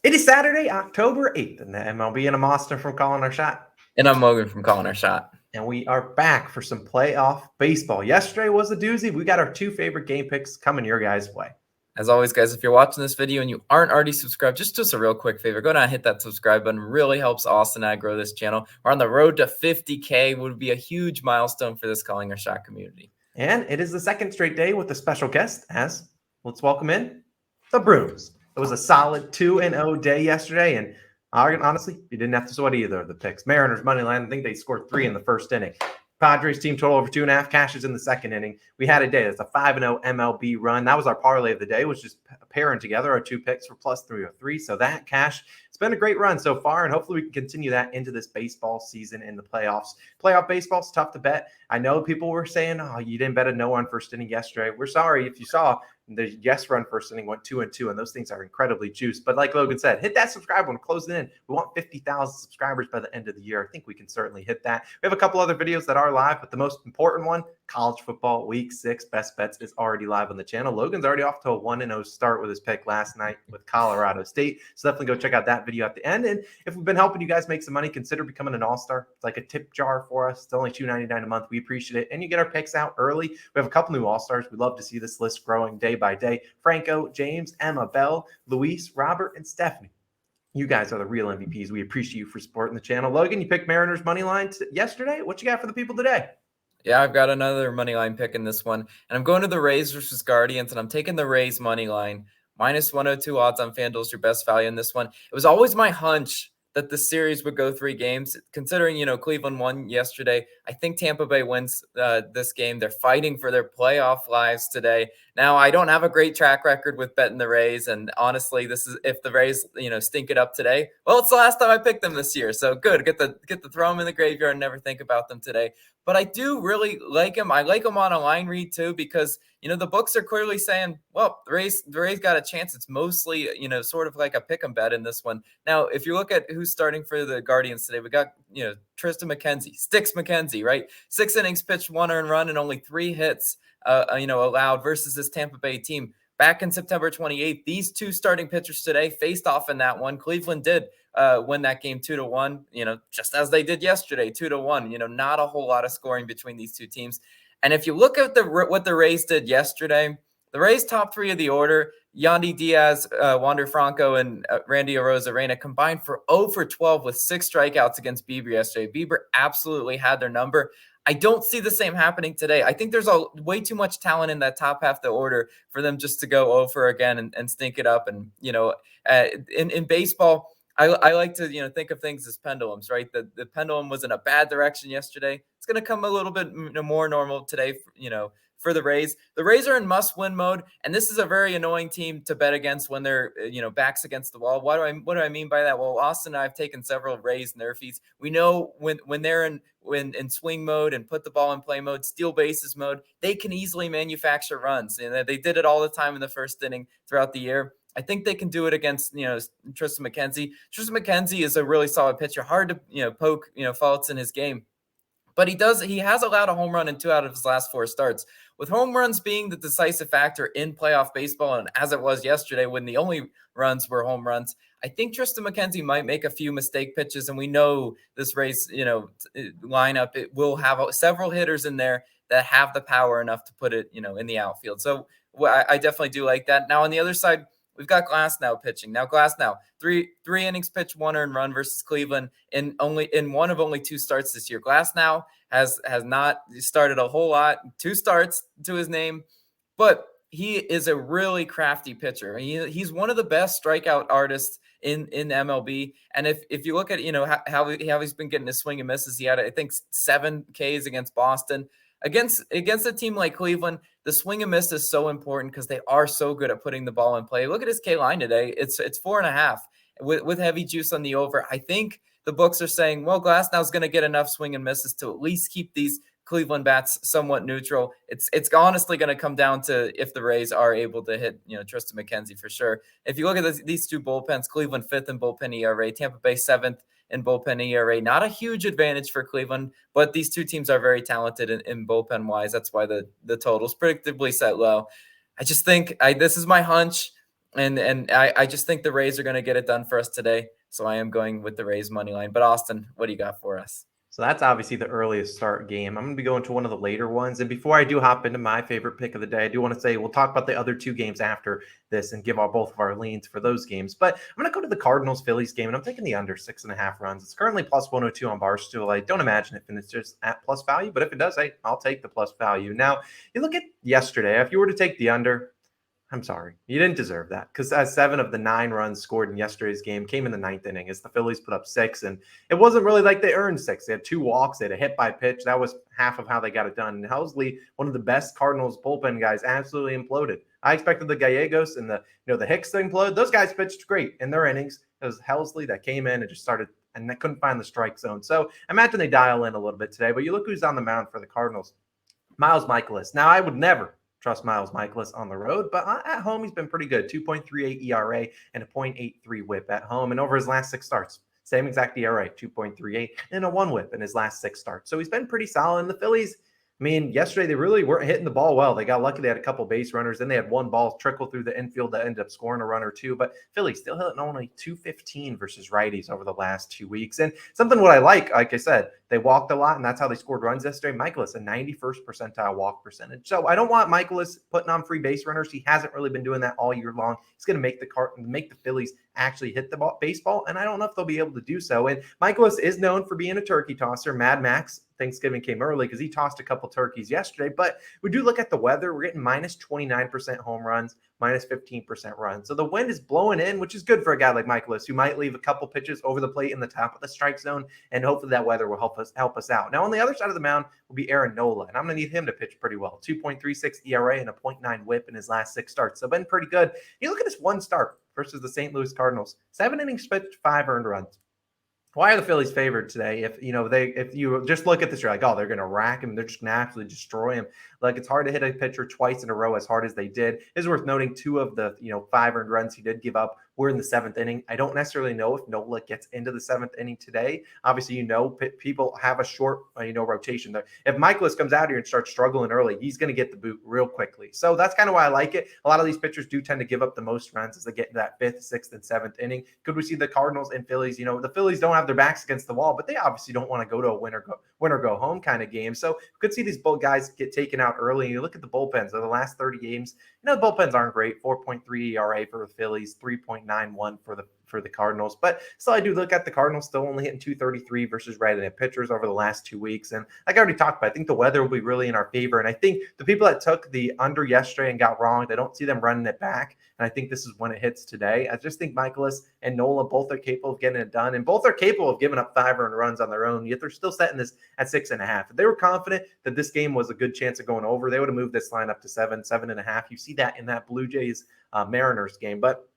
It is Saturday, October 8th, and the MLB, and I'm Austin from Calling Our Shot. And I'm Logan from Calling Our Shot. And we are back for some playoff baseball. Yesterday was a doozy. We got our two favorite game picks coming your guys' way. As always, guys, if you're watching this video and you aren't already subscribed, just a real quick favor. Go down and hit that subscribe button. Really helps Austin and I grow this channel. We're on the road to 50K. It would be a huge milestone for this Calling Our Shot community. And it is the second straight day with a special guest, as let's welcome in the Brooms. It was a solid 2-0 day yesterday, and honestly, you didn't have to sweat either of the picks. Mariners money line, I think they scored 3 in the first inning. Padres team total over 2.5, cashes in the second inning. We had a day. That's a 5-0 MLB run. That was our parlay of the day, was just pairing together our two picks for plus 303. So that cash, it's been a great run so far, and hopefully we can continue that into this baseball season in the playoffs. Playoff baseball is tough to bet. I know people were saying, oh, you didn't bet a no on first inning yesterday. We're sorry if you saw the yes run first inning went 2-2, and those things are incredibly juiced. But like Logan said, hit that subscribe button, close it in. We want 50,000 subscribers by the end of the year. I think we can certainly hit that. We have a couple other videos that are live, but the most important one, college football week 6 best bets, is already live on the channel. Logan's already off to a 1-0 start with his pick last night with Colorado State. So definitely go check out that video at the end. And if we've been helping you guys make some money, consider becoming an all-star. It's like a tip jar for us. It's only $2.99 a month. We appreciate it. And you get our picks out early. We have a couple new all-stars. We love to see this list growing day by day. Franco, James, Emma, Bell, Luis, Robert, and Stephanie. You guys are the real MVPs. We appreciate you for supporting the channel. Logan, you picked Mariners money line yesterday. What you got for the people today? Yeah, I've got another money line pick in this one. And I'm going to the Rays versus Guardians, and I'm taking the Rays money line. Minus 102 odds on FanDuel is your best value in this one. It was always my hunch that the series would go 3 games. Considering, Cleveland won yesterday, I think Tampa Bay wins this game. They're fighting for their playoff lives today. Now, I don't have a great track record with betting the Rays, and honestly, this is if the Rays, stink it up today. Well, it's the last time I picked them this year, so good. Get the throw them in the graveyard and never think about them today. But I do really like them. I like them on a line read too, because the books are clearly saying, well, the Rays got a chance. It's mostly sort of like a pick 'em bet in this one. Now, if you look at who's starting for the Guardians today, we got Tristan McKenzie, Sticks McKenzie, right? 6 innings pitched, 1 earned run, and only 3 hits allowed versus this Tampa Bay team. Back in September 28th, these two starting pitchers today faced off in that one. Cleveland did win that game 2-1, just as they did yesterday, 2-1. Not a whole lot of scoring between these two teams. And if you look at what the Rays did yesterday, the Rays' top 3 of the order, Yandy Diaz, Wander Franco, and Randy Arozarena combined for 0 for 12 with 6 strikeouts against Bieber yesterday. Bieber absolutely had their number. I don't see the same happening today. I think there's way too much talent in that top half of the order for them just to go 0 for again and stink it up. And, in baseball, I like to, think of things as pendulums, right? The pendulum was in a bad direction yesterday. It's going to come a little bit more normal today, for the Rays. The Rays are in must-win mode, and this is a very annoying team to bet against when they're, backs against the wall. What do I mean by that? Well, Austin and I have taken several Rays nerfies. We know when they're in swing mode and put the ball in play mode, steal bases mode, they can easily manufacture runs. And they did it all the time in the first inning throughout the year. I think they can do it against, Tristan McKenzie. Tristan McKenzie is a really solid pitcher. Hard to, poke, faults in his game. But he has allowed a home run in 2 out of his last 4 starts. With home runs being the decisive factor in playoff baseball, and as it was yesterday when the only runs were home runs, I think Tristan McKenzie might make a few mistake pitches, and we know this Rays, lineup, it will have several hitters in there that have the power enough to put it, in the outfield. So I definitely do like that. Now on the other side, we've got Glasnow pitching. Now Glasnow, three innings pitched, 1 earned run versus Cleveland in one of only 2 starts this year. Glasnow has not started a whole lot, 2 starts to his name, but he is a really crafty pitcher. He's one of the best strikeout artists in MLB. And if you look at how he's been getting his swing and misses, he had I think 7 Ks against Boston. Against a team like Cleveland, the swing and miss is so important because they are so good at putting the ball in play. Look at his K line today. It's 4.5 with heavy juice on the over. I think the books are saying, well, Glasnow's going to get enough swing and misses to at least keep these Cleveland bats somewhat neutral. It's honestly going to come down to if the Rays are able to hit, Tristan McKenzie for sure. If you look at these 2 bullpens, Cleveland 5th in bullpen ERA, Tampa Bay 7th in bullpen ERA. Not a huge advantage for Cleveland, but these 2 teams are very talented in bullpen wise. That's why the total's predictably set low. I just think this is my hunch. And I just think the Rays are going to get it done for us today. So I am going with the Rays money line. But Austin, what do you got for us? So that's obviously the earliest start game. I'm going to be going to one of the later ones. And before I do hop into my favorite pick of the day, I do want to say we'll talk about the other two games after this and give both of our leans for those games. But I'm going to go to the Cardinals Phillies game, and I'm taking the under 6.5 runs. It's currently plus 102 on Barstool. I don't imagine it finishes at plus value, but if it does, I'll take the plus value. Now, you look at yesterday, if you were to take the under, I'm sorry. You didn't deserve that because as 7 of the 9 runs scored in yesterday's game came in the 9th inning as the Phillies put up 6. And it wasn't really like they earned 6. They had 2 walks. They had a hit by pitch. That was half of how they got it done. And Helsley, one of the best Cardinals bullpen guys, absolutely imploded. I expected the Gallegos and the Hicks to implode. Those guys pitched great in their innings. It was Helsley that came in and just started and they couldn't find the strike zone. So I imagine they dial in a little bit today. But you look who's on the mound for the Cardinals. Miles Mikolas. Now, I would never trust Miles Mikolas on the road, but at home, he's been pretty good. 2.38 ERA and a 0.83 whip at home. And over his last 6 starts, same exact ERA, 2.38 and a 1 whip in his last 6 starts. So he's been pretty solid. And the Phillies, I mean, yesterday they really weren't hitting the ball well. They got lucky. They had a couple base runners. Then they had 1 ball trickle through the infield that ended up scoring a run or 2. But Philly still hitting only 215 versus righties over the last 2 weeks. And something what I like I said, they walked a lot, and that's how they scored runs yesterday. Mikolas, a 91st percentile walk percentage. So I don't want Mikolas putting on free base runners. He hasn't really been doing that all year long. He's going to make the Phillies actually hit the baseball, and I don't know if they'll be able to do so. And Mikolas is known for being a turkey tosser. Mad Max Thanksgiving came early because he tossed a couple turkeys yesterday. But we do look at the weather. We're getting minus 29% home runs, minus 15% runs. So the wind is blowing in, which is good for a guy like Mikolas, who might leave a couple pitches over the plate in the top of the strike zone, and hopefully that weather will help us out. Now, on the other side of the mound will be Aaron Nola, and I'm going to need him to pitch pretty well. 2.36 ERA and a 0.9 whip in his last 6 starts. So been pretty good. You look at this 1 start versus the St. Louis Cardinals. 7 innings pitched, 5 earned runs. Why are the Phillies favored today? If you just look at this, you're like, oh, they're going to rack him. They're just going to absolutely destroy him. Like, it's hard to hit a pitcher twice in a row as hard as they did. It's worth noting 2 of the 5 earned runs he did give up were in the 7th inning. I don't necessarily know if Nola gets into the 7th inning today. Obviously, people have a short rotation. If Mikolas comes out here and starts struggling early, he's going to get the boot real quickly. So that's kind of why I like it. A lot of these pitchers do tend to give up the most runs as they get into that 5th, 6th, and 7th inning. Could we see the Cardinals and Phillies? The Phillies don't have their backs against the wall, but they obviously don't want to go to a win or go home kind of game. So we could see these both guys get taken out early. And you look at the bullpens of the last 30 games. The bullpens aren't great. 4.3 ERA for the Phillies, 3.91 for the Cardinals. But still, I do look at the Cardinals still only hitting 233 versus right-handed pitchers over the last 2 weeks. And like I already talked about, I think the weather will be really in our favor. And I think the people that took the under yesterday and got wrong, I don't see them running it back. And I think this is when it hits today. I just think Mikolas and Nola both are capable of getting it done. And both are capable of giving up 5 earned runs on their own, yet they're still setting this at 6.5. If they were confident that this game was a good chance of going over, they would have moved this line up to 7.5. You see that in that Blue Jays Mariners game. But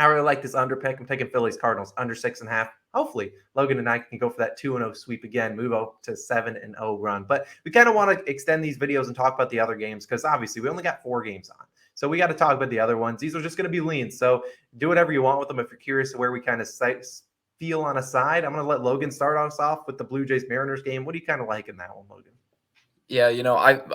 I really like this under pick. I'm taking Phillies Cardinals under 6.5. Hopefully, Logan and I can go for that 2-0 sweep again, move up to 7-0 run. But we kind of want to extend these videos and talk about the other games because obviously we only got 4 games on. So we got to talk about the other ones. These are just going to be leans. So do whatever you want with them if you're curious where we kind of feel on a side. I'm going to let Logan start us off with the Blue Jays Mariners game. What do you kind of like in that one, Logan? Yeah,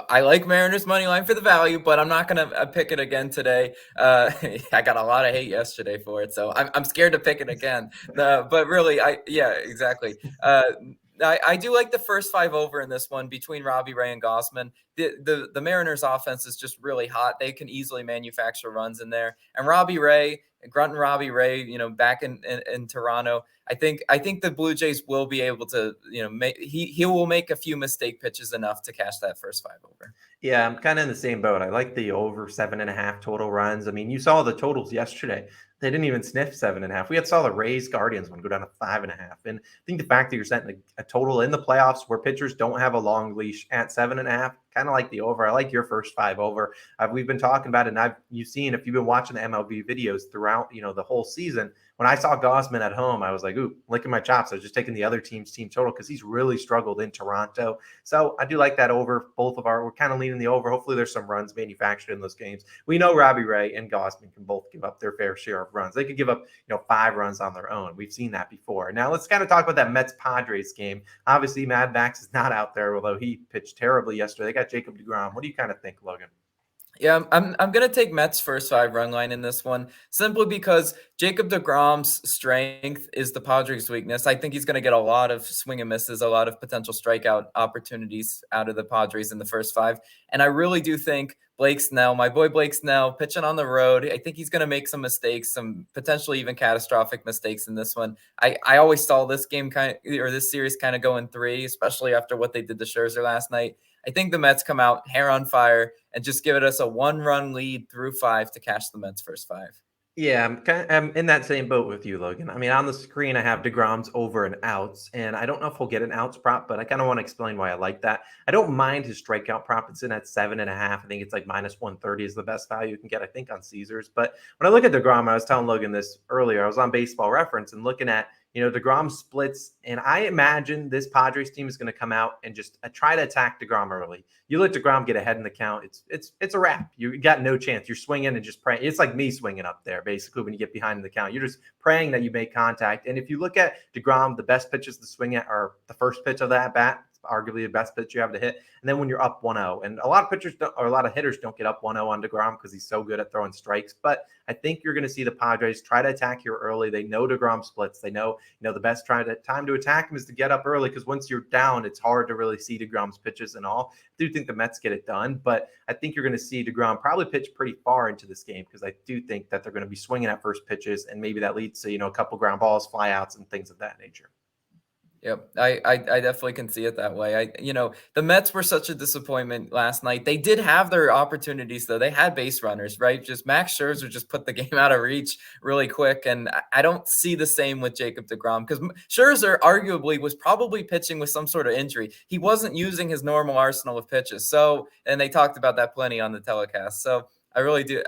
I like Mariners money line for the value, but I'm not gonna pick it again today. I got a lot of hate yesterday for it, so I'm scared to pick it again. But really, exactly. I do like the first 5 over in this one between Robbie Ray and Gossman. The Mariners offense is just really hot. They can easily manufacture runs in there, and Robbie Ray. Grunt and Robbie Ray, back in Toronto. I think the Blue Jays will be able to, he will make a few mistake pitches enough to cash that first 5 over. Yeah, I'm kind of in the same boat. I like the over 7.5 total runs. I mean, you saw the totals yesterday. They didn't even sniff 7.5. We saw the Rays Guardians one go down to 5.5. And I think the fact that you're setting a total in the playoffs where pitchers don't have a long leash at 7.5, kind of like the over. I like your first 5 over. We've been talking about it, and you've seen, if you've been watching the MLB videos throughout, the whole season, when I saw Gossman at home, I was like, ooh, licking my chops. I was just taking the other team's team total because he's really struggled in Toronto. So I do like that over. We're kind of leaning the over. Hopefully there's some runs manufactured in those games. We know Robbie Ray and Gossman can both give up their fair share of runs. They could give up, 5 runs on their own. We've seen that before. Now let's kind of talk about that Mets-Padres game. Obviously, Mad Max is not out there, although he pitched terribly yesterday. They got Jacob deGrom. What do you kind of think, Logan? Yeah, I'm gonna take Mets first 5 run line in this one simply because Jacob deGrom's strength is the Padres' weakness. I think he's gonna get a lot of swing and misses, a lot of potential strikeout opportunities out of the Padres in the first 5. And I really do think Blake Snell, my boy Blake Snell, pitching on the road, I think he's gonna make some mistakes, some potentially even catastrophic mistakes in this one. I always saw this game this series kind of go in 3, especially after what they did to Scherzer last night. I think the Mets come out hair on fire and just give us a 1-run lead through 5 to cash the Mets' first 5. Yeah, I'm in that same boat with you, Logan. I mean, on the screen, I have DeGrom's over and outs, and I don't know if we'll get an outs prop, but I kind of want to explain why I like that. I don't mind his strikeout prop. It's in at 7.5. I think it's like minus 130 is the best value you can get, I think, on Caesars. But when I look at DeGrom, I was telling Logan this earlier. I was on Baseball Reference and looking at, DeGrom splits, and I imagine this Padres team is going to come out and just try to attack DeGrom early. You let DeGrom get ahead in the count, it's a wrap. You got no chance. You're swinging and just praying. It's like me swinging up there, basically, when you get behind in the count. You're just praying that you make contact. And if you look at DeGrom, the best pitches to swing at are the first pitch of that bat, arguably the best pitch you have to hit. And then when you're up 1-0, and a lot of pitchers or a lot of hitters don't get up 1-0 on DeGrom because he's so good at throwing strikes. But I think you're going to see the Padres try to attack here early. They know DeGrom splits. They know, the best time to attack him is to get up early, because once you're down, it's hard to really see DeGrom's pitches and all. I do think the Mets get it done, but I think you're going to see DeGrom probably pitch pretty far into this game, because I do think that they're going to be swinging at first pitches, and maybe that leads to, a couple ground balls, flyouts, and things of that nature. Yep, I definitely can see it that way. The Mets were such a disappointment last night. They did have their opportunities, though. They had base runners, right? Just Max Scherzer just put the game out of reach really quick, and I don't see the same with Jacob deGrom, because Scherzer arguably was probably pitching with some sort of injury. He wasn't using his normal arsenal of pitches. So, and they talked about that plenty on the telecast. So I really do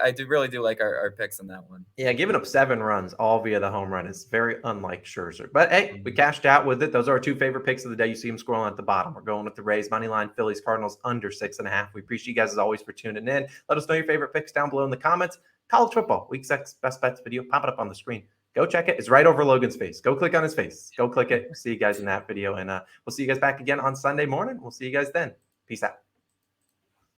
like our picks in that one. Yeah, giving up 7 runs all via the home run is very unlike Scherzer. But hey, we cashed out with it. Those are our 2 favorite picks of the day. You see them scrolling at the bottom. We're going with the Rays money line, Phillies, Cardinals under 6.5. We appreciate you guys as always for tuning in. Let us know your favorite picks down below in the comments. College football, week 6 best bets video. Pop it up on the screen. Go check it. It's right over Logan's face. Go click on his face. Go click it. We'll see you guys in that video. And we'll see you guys back again on Sunday morning. We'll see you guys then. Peace out.